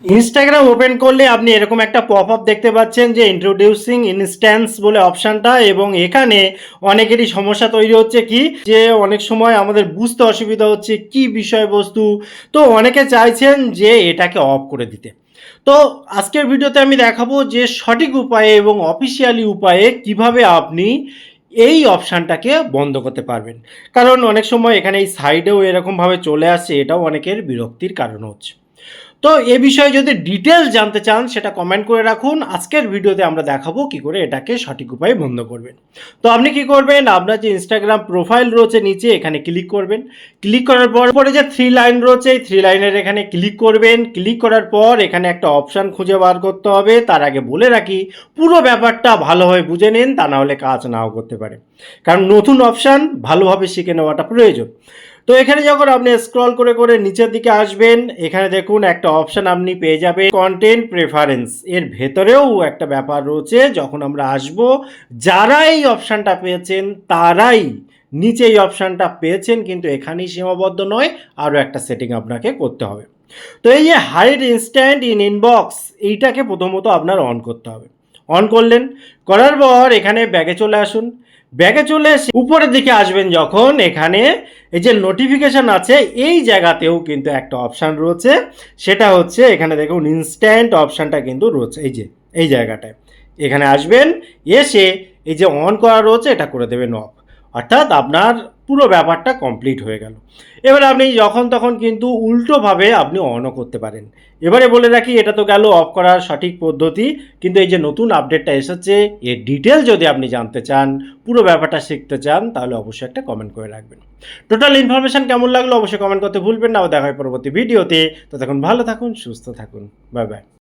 Instagram open করলে আপনি এরকম একটা পপ আপ দেখতে পাচ্ছেন যে ইন্ট্রোডিউসিং ইনস্ট্যান্স বলে অপশানটা, এবং এখানে অনেকেরই সমস্যা তৈরি হচ্ছে কি যে অনেক সময় আমাদের বুঝতে অসুবিধা হচ্ছে কি বিষয়বস্তু। তো অনেকে চাইছেন যে এটাকে অফ করে দিতে। তো আজকের ভিডিওতে আমি দেখাবো যে সঠিক উপায়ে এবং অফিসিয়ালি উপায়ে কিভাবে আপনি এই অপশানটাকে বন্ধ করতে পারবেন। কারণ অনেক সময় এখানে এই সাইডেও এরকমভাবে চলে আসছে, এটাও অনেকের বিরক্তির কারণ হচ্ছে। তো এ বিষয়ে যদি ডিটেলস জানতে চান সেটা কমেন্ট করে রাখুন। আজকের ভিডিওতে আমরা দেখাবো কি করে এটাকে সঠিক উপায়ে বন্ধ করবেন। তো আপনি কি করবেন, আপনার যে ইনস্টাগ্রাম প্রোফাইল রয়েছে নিচে এখানে ক্লিক করবেন। ক্লিক করার পরে যে থ্রি লাইন রয়েছে এই থ্রি লাইনের এখানে ক্লিক করবেন। ক্লিক করার পর এখানে একটা অপশান খুঁজে বার করতে হবে। তার আগে বলে রাখি পুরো ব্যাপারটা ভালোভাবে বুঝে নিন, তা না হলে কাজ নাও করতে পারে। কারণ নতুন অপশান ভালোভাবে শিখে নেওয়াটা প্রয়োজন। তো এখানে যখন আপনি স্ক্রল করে করে নিচের দিকে আসবেন, এখানে দেখুন একটা অপশান আপনি পেয়ে যাবেন কন্টেন্ট প্রেফারেন্স। এর ভেতরেও একটা ব্যাপার রয়েছে, যখন আমরা আসব যারা এই অপশানটা পেয়েছেন তারাই নিচে এই অপশানটা পেয়েছেন, কিন্তু এখানেই সীমাবদ্ধ নয়, আরও একটা সেটিং আপনাকে করতে হবে। তো এই যে হাইড ইনস্ট্যান্ট ইন ইনবক্স, এইটাকে প্রথমত আপনার অন করতে হবে। অন করলেন, করার পর এখানে ব্যাগে চলে আসুন। ব্যাগে চলে এসে উপরের দিকে আসবেন, যখন এখানে এই যে নোটিফিকেশান আছে এই জায়গাতেও কিন্তু একটা অপশান রয়েছে, সেটা হচ্ছে এখানে দেখুন ইনস্ট্যান্ট অপশানটা কিন্তু রয়েছে এই যে এই জায়গাটায়। এখানে আসবেন, এসে এই যে অন করা রয়েছে এটা করে দেবেন অফ। অর্থাৎ আপনার পুরো ব্যাপারটা কমপ্লিট হয়ে গেল। এবার আপনি যখন তখন কিন্তু উল্টোভাবে আপনি অনও করতে পারেন। এবারে বলে রাখি এটা তো গেল অফ করার সঠিক পদ্ধতি, কিন্তু এই যে নতুন আপডেটটা এসেছে এর ডিটেল যদি আপনি জানতে চান, পুরো ব্যাপারটা শিখতে চান, তাহলে অবশ্যই একটা কমেন্ট করে রাখবেন। টোটাল ইনফরমেশন কেমন লাগলো অবশ্যই কমেন্ট করতে ভুলবেন না। দেখা হয় পরবর্তী ভিডিওতে। তো তখন ভালো থাকুন, সুস্থ থাকুন, বাই বাই।